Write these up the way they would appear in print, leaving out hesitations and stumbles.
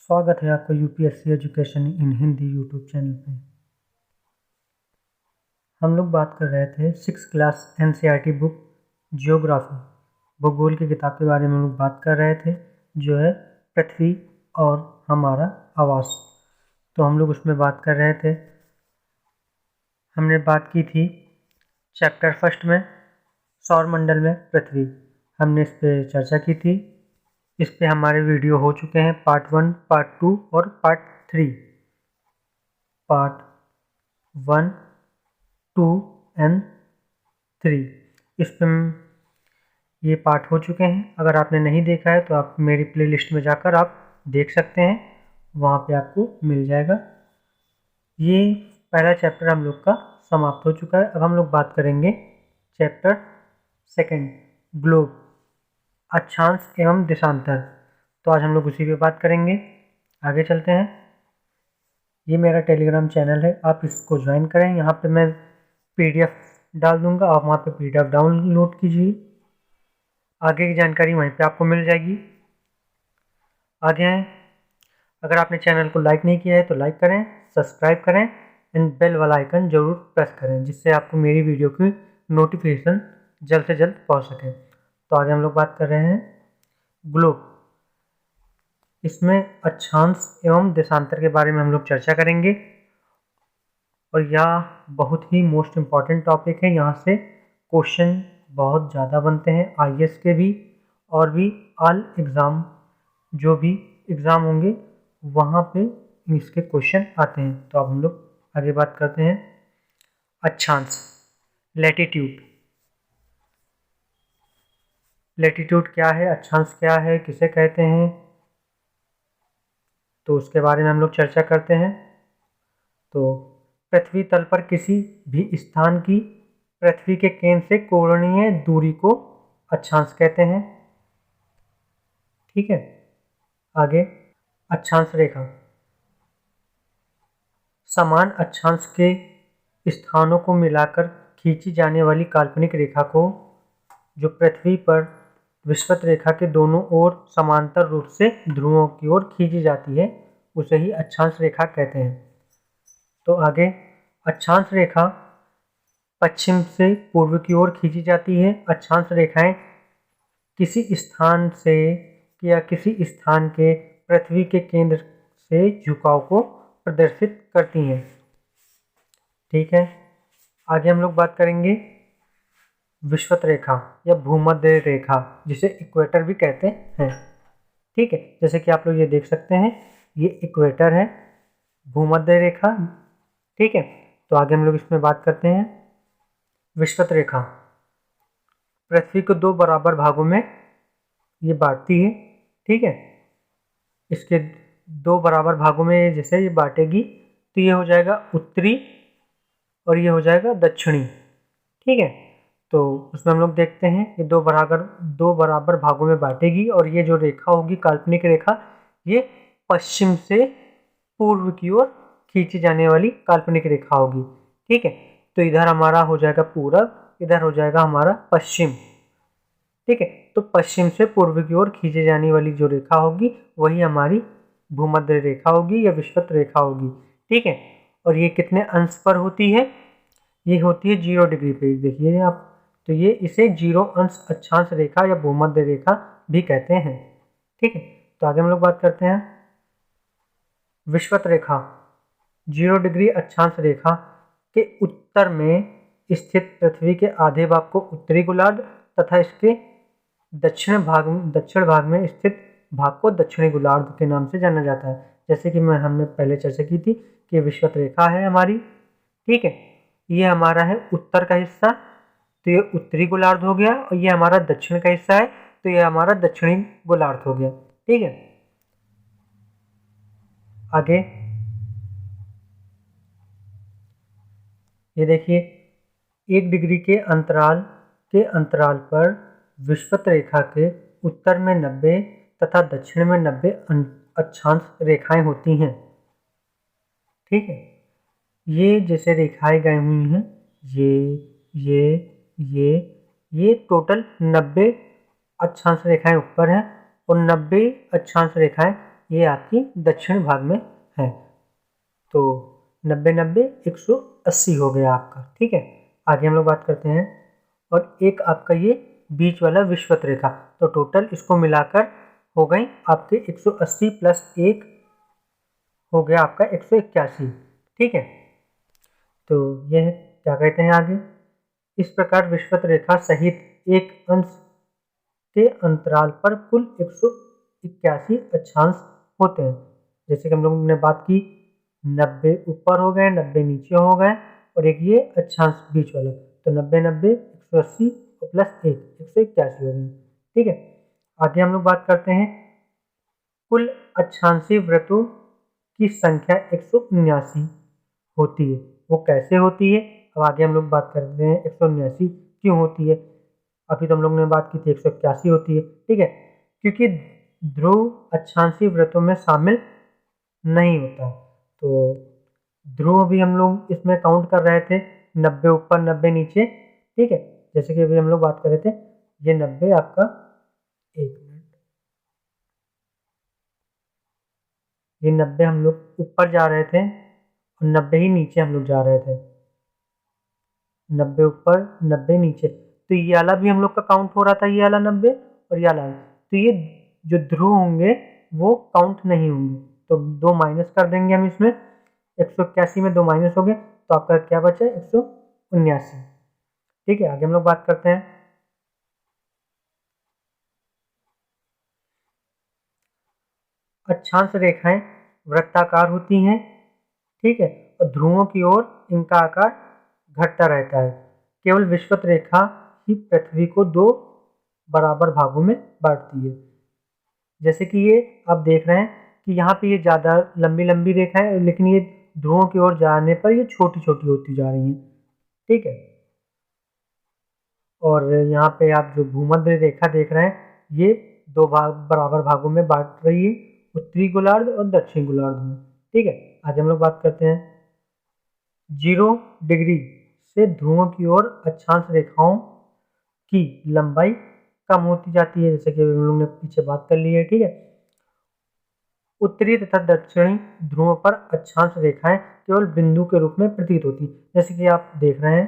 स्वागत है आपका UPSC education in Hindi YouTube channel पे। हम लोग बात कर रहे थे 6th class NCERT book geography भूगोल की किताब के बारे में हम लोग बात कर रहे थे, जो है पृथ्वी और हमारा आवास। तो हम लोग उसमें बात कर रहे थे, हमने बात की थी चैप्टर फर्स्ट में सौरमंडल में पृथ्वी, हमने इस पर चर्चा की थी। इस पे हमारे वीडियो हो चुके हैं पार्ट 1, पार्ट 2 और पार्ट 3। पार्ट 1, 2 एंड 3 इस पे ये पार्ट हो चुके हैं। अगर आपने नहीं देखा है तो आप मेरी प्लेलिस्ट में जाकर आप देख सकते हैं, वहाँ पे आपको मिल जाएगा। ये पहला चैप्टर हम लोग का समाप्त हो चुका है। अब हम लोग बात करेंगे चैप्टर सेकंड ग्लोब, अक्षांश एवं देशांतर। तो आज हम लोग उसी पे बात करेंगे। आगे चलते हैं। ये मेरा टेलीग्राम चैनल है, आप इसको ज्वाइन करें। यहाँ पे मैं पीडीएफ डाल दूंगा, आप वहाँ पे पीडीएफ डाउनलोड कीजिए, आगे की जानकारी वहीं पे आपको मिल जाएगी। आगे हैं, अगर आपने चैनल को लाइक नहीं किया है तो लाइक करें, सब्सक्राइब करें एंड बेल वाला आइकन जरूर प्रेस करें, जिससे आपको मेरी वीडियो की नोटिफिकेशन जल्द से जल्द पहुँच सके। तो आगे हम लोग बात कर रहे हैं ग्लोब, इसमें अक्षांश एवं देशांतर के बारे में हम लोग चर्चा करेंगे। और यह बहुत ही मोस्ट इम्पॉर्टेंट टॉपिक है, यहाँ से क्वेश्चन बहुत ज़्यादा बनते हैं, आईएएस के भी और भी ऑल एग्ज़ाम, जो भी एग्ज़ाम होंगे वहाँ पे इसके क्वेश्चन आते हैं। तो अब हम लोग आगे बात करते हैं अक्षांश, लैटिट्यूड। लैटिट्यूड क्या है, अक्षांश क्या है, किसे कहते हैं, तो उसके बारे में हम लोग चर्चा करते हैं। तो पृथ्वी तल पर किसी भी स्थान की पृथ्वी के केंद्र से कोणीय दूरी को अक्षांश कहते हैं। ठीक है, आगे अक्षांश रेखा, समान अक्षांश के स्थानों को मिलाकर खींची जाने वाली काल्पनिक रेखा को, जो पृथ्वी पर विषुवत रेखा के दोनों ओर समांतर रूप से ध्रुवों की ओर खींची जाती है, उसे ही अक्षांश रेखा कहते हैं। तो आगे अक्षांश रेखा पश्चिम से पूर्व की ओर खींची जाती है। अक्षांश रेखाएं किसी स्थान से या किसी स्थान के पृथ्वी के केंद्र से झुकाव को प्रदर्शित करती हैं। ठीक है, आगे हम लोग बात करेंगे विषुवत रेखा या भूमध्य रेखा, जिसे इक्वेटर भी कहते हैं। ठीक है, जैसे कि आप लोग ये देख सकते हैं, ये इक्वेटर है, भूमध्य रेखा। ठीक है, तो आगे हम लोग इसमें बात करते हैं विषुवत रेखा पृथ्वी को दो बराबर भागों में ये बांटती है। ठीक है, इसके दो बराबर भागों में जैसे ये बांटेगी तो ये हो जाएगा उत्तरी और ये हो जाएगा दक्षिणी। ठीक है, तो उसमें हम लोग देखते हैं ये दो बराबर भागों में बांटेगी, और ये जो रेखा होगी काल्पनिक रेखा, ये पश्चिम से पूर्व की ओर खींची जाने वाली काल्पनिक रेखा होगी। ठीक है, तो इधर हमारा हो जाएगा पूरब, इधर हो जाएगा हमारा पश्चिम। ठीक है, तो पश्चिम से पूर्व की ओर खींची जाने वाली जो रेखा होगी वही हमारी भूमध्य रेखा होगी या विषुवत रेखा होगी। ठीक है, और ये कितने अंश पर होती है, ये होती है 0 डिग्री पे, देखिए आप, तो ये इसे 0 अंश अक्षांश रेखा या भूमध्य रेखा भी कहते हैं। ठीक है, तो आगे हम लोग बात करते हैं विषुवत रेखा 0 डिग्री अक्षांश रेखा के उत्तर में स्थित पृथ्वी के आधे भाग को उत्तरी गोलार्ध तथा इसके दक्षिण भाग में स्थित भाग को दक्षिणी गोलार्ध के नाम से जाना जाता है। जैसे कि हमने पहले चर्चा की थी कि विषुवत रेखा है हमारी। ठीक है, ये हमारा है उत्तर का हिस्सा, तो ये उत्तरी गोलार्ध हो गया, और ये हमारा दक्षिण का हिस्सा है, तो ये हमारा दक्षिणी गोलार्ध हो गया। ठीक है, आगे ये देखिए 1 डिग्री के अंतराल पर विषुवत रेखा के उत्तर में 90 तथा दक्षिण में 90 अक्षांश रेखाएं होती हैं। ठीक है, ये जैसे रेखाएं गई हुई हैं, ये टोटल 90 अक्षांश रेखाएं ऊपर हैं और 90 अक्षांश रेखाएं ये आपकी दक्षिण भाग में है। तो 90-90 180 हो गया आपका। ठीक है, आगे हम लोग बात करते हैं। और एक आपका ये बीच वाला विषुवत रेखा, तो टोटल इसको मिलाकर हो गई आपके 180 प्लस 1 हो गया आपका 181। ठीक है, तो यह क्या कहते हैं आगे, इस प्रकार विषुवत रेखा सहित एक अंश के अंतराल पर कुल 181 अक्षांश होते हैं। जैसे कि हम लोगों ने बात की, 90 ऊपर हो गए, 90 नीचे हो गए, और एक ये अक्षांश बीच वाला, तो 90-90 180 और प्लस 1 181 हो गए। ठीक है, आगे हम लोग बात करते हैं कुल अक्षांशीय वृत्तों की संख्या 179 होती है। वो कैसे होती है, अब आगे हम लोग बात करते हैं 179 क्यों होती है। अभी तो हम लोग ने बात की थी 181 होती है। ठीक है, क्योंकि ध्रुव अक्षांशीय वृत्तों में शामिल नहीं होता, तो ध्रुव भी हम लोग इसमें काउंट कर रहे थे, 90 ऊपर 90 नीचे। ठीक है, जैसे कि अभी हम लोग बात कर रहे थे, ये 90 आपका, एक मिनट, ये 90 हम लोग ऊपर जा रहे थे और 90 ही नीचे हम लोग जा रहे थे, 90 ऊपर 90 नीचे, तो ये वाला भी हम लोग का काउंट हो रहा था, ये वाला 90 और ये वाला, तो ये जो ध्रुव होंगे वो काउंट नहीं होंगे, तो 2 माइनस कर देंगे हम इसमें, 181 में 2 माइनस हो गए, तो आपका क्या बचा, 179। ठीक है, आगे हम लोग बात करते हैं। अक्षांश रेखाएं वृत्ताकार होती हैं। ठीक है, और ध्रुवों की ओर इनका आकार घटता रहता है। केवल विषुवत रेखा ही पृथ्वी को 2 बराबर भागों में बांटती है। जैसे कि ये आप देख रहे हैं कि यहाँ पे ये ज़्यादा लंबी लंबी रेखा है, लेकिन ये ध्रुवों की ओर जाने पर ये छोटी छोटी होती जा रही हैं। ठीक है, और यहाँ पे आप जो भूमध्य रेखा देख रहे हैं, ये 2 बराबर भागों में बांट रही है, उत्तरी गोलार्ध और दक्षिणी गोलार्ध में। ठीक है, आज हम लोग बात करते हैं 0 डिग्री से ध्रुवों की ओर अक्षांश रेखाओं की लंबाई कम होती जाती है, जैसे कि हम लोग ने पीछे बात कर ली है। ठीक है, उत्तरी तथा दक्षिणी ध्रुवों पर अक्षांश रेखाएं केवल बिंदु के रूप में प्रतीत होती, जैसे कि आप देख रहे हैं,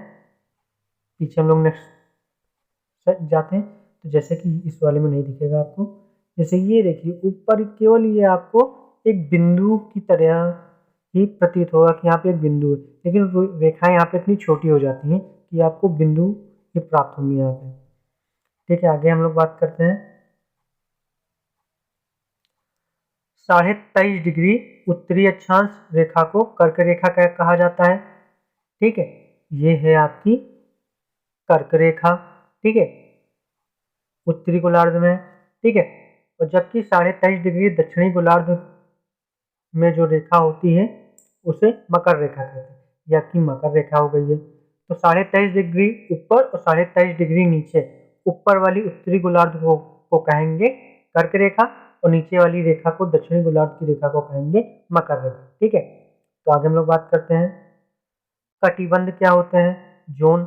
पीछे हम लोग नेक्स्ट जाते हैं, तो जैसे कि इस वाले में नहीं दिखेगा आपको, जैसे ये देखिए ऊपर केवल ये आपको एक बिंदु की तरह ही प्रतीत होगा कि यहाँ पे एक बिंदु है, लेकिन रेखाएं यहाँ पे इतनी छोटी हो जाती हैं कि आपको बिंदु ही प्राप्त होंगी यहाँ पे। ठीक है, आगे हम लोग बात करते हैं 23.5 डिग्री उत्तरी अक्षांश रेखा को कर्क रेखा कहा जाता है। ठीक है, ये है आपकी कर्क रेखा। ठीक है, उत्तरी गोलार्ध में। ठीक है, और जबकि 23.5 डिग्री दक्षिणी गोलार्ध में जो रेखा होती है उसे मकर रेखा कहते हैं, या कि मकर रेखा हो गई है। तो 23.5 डिग्री ऊपर और 23.5 डिग्री नीचे, ऊपर वाली उत्तरी गोलार्ध को कहेंगे कर्क रेखा, और नीचे वाली रेखा को, दक्षिणी गोलार्ध की रेखा को कहेंगे मकर रेखा। ठीक है, तो आगे हम लोग बात करते हैं कटिबंध क्या होते हैं। जोन,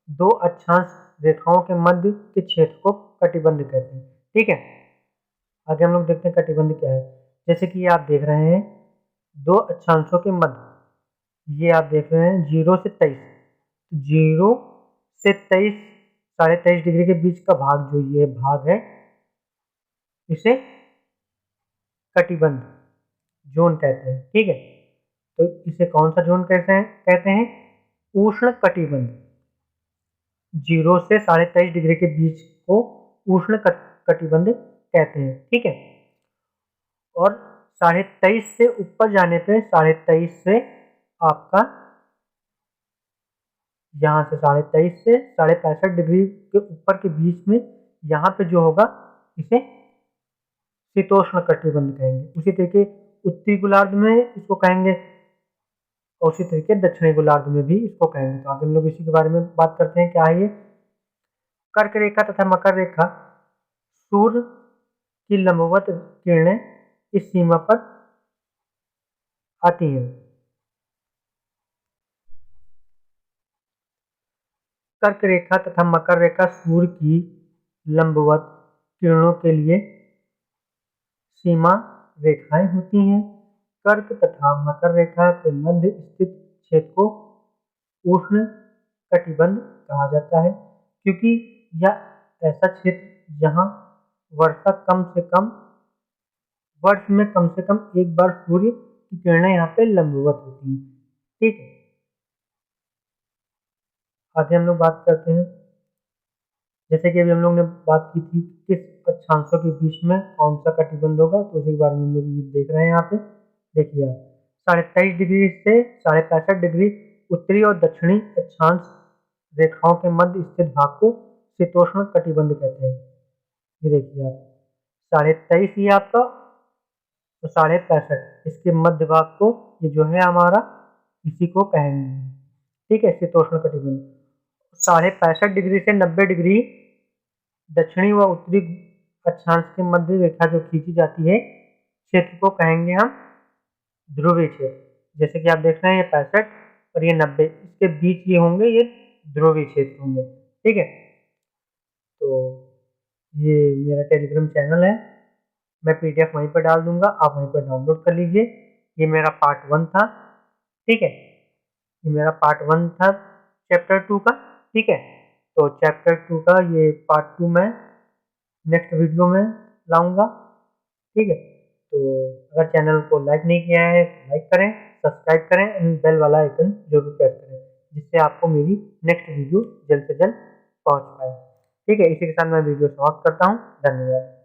2 अक्षांश रेखाओं के मध्य के क्षेत्र को कटिबंध कहते हैं। ठीक है, आगे हम लोग देखते हैं कटिबंध क्या है। जैसे कि आप देख रहे हैं 2 अक्षांशों के मध्य, ये आप देख रहे हैं 0 से 23, 0 से 23, 23.5 डिग्री के बीच का भाग, जो ये भाग है, इसे कटिबंध जोन कहते हैं। ठीक है, तो इसे कौन सा जोन कहते हैं, उष्ण कटिबंध। 0 से 23.5 डिग्री के बीच को उष्ण कटिबंध कहते हैं। ठीक है, और 23.5 से ऊपर जाने पे, 23.5 से आपका, यहाँ से 23.5 से 65.5 डिग्री के ऊपर के बीच में, यहाँ पे जो होगा इसे शीतोष्ण कटिबंध कहेंगे। उसी तरीके उत्तरी गोलार्ध में इसको कहेंगे, और उसी तरीके दक्षिणी गोलार्ध में भी इसको कहेंगे। तो आगे हम लोग इसी के बारे में बात करते हैं, क्या है ये कर्क रेखा तथा मकर रेखा। सूर्य की लंबवत किरणें इस सीमा पर आती हैं। कर्क रेखा तथा मकर रेखा सूर्य की लंबवत किरणों के लिए सीमा रेखाएं होती हैं। कर्क तथा मकर रेखा के मध्य स्थित क्षेत्र को उष्ण कटिबंध कहा जाता है, क्योंकि यह ऐसा क्षेत्र जहां वर्ष में कम से कम एक बार सूर्य की किरणें यहाँ पे लंबवत होती हैं। ठीक है, आगे हम लोग बात करते हैं। जैसे कि अभी हम लोग ने बात की थी किस अक्षांशों के बीच में कौन सा कटिबंध होगा, तो उसी के बारे में हम लोग ये देख रहे हैं। यहाँ पे देखिए आप 23.5 डिग्री से 65.5 डिग्री उत्तरी और दक्षिणी अक्षांश रेखाओं के मध्य स्थित भाग को शीतोष्ण कटिबंध कहते हैं। ये देखिए आप 23.5 ये आपका तो 65.5 इसके मध्य भाग को ये जो है हमारा इसी को कहेंगे। ठीक है, शीतोष्ण कटिबंध। 65.5 डिग्री से 90 डिग्री दक्षिणी व उत्तरी अक्षांश के मध्य रेखा जो खींची जाती है क्षेत्र को कहेंगे हम ध्रुवीय क्षेत्र। जैसे कि आप देख रहे हैं ये 65 और ये 90, इसके बीच ये होंगे, ये ध्रुवीय क्षेत्र होंगे। ठीक है, तो ये मेरा टेलीग्राम चैनल है, मैं PDF वहीं पर डाल दूंगा, आप वहीं पर डाउनलोड कर लीजिए। ये मेरा पार्ट 1 था। ठीक है, ये मेरा पार्ट 1 था चैप्टर 2 का। ठीक है, तो चैप्टर 2 का ये पार्ट 2 मैं नेक्स्ट वीडियो में लाऊंगा। ठीक है, तो अगर चैनल को लाइक नहीं किया है तो लाइक करें, सब्सक्राइब करें एंड बेल वाला आइकन जरूर प्रेस करें, जिससे आपको मेरी नेक्स्ट वीडियो जल्द से जल्द पहुंच पाए। ठीक है, इसी के साथ मैं वीडियो समाप्त करता हूं। धन्यवाद।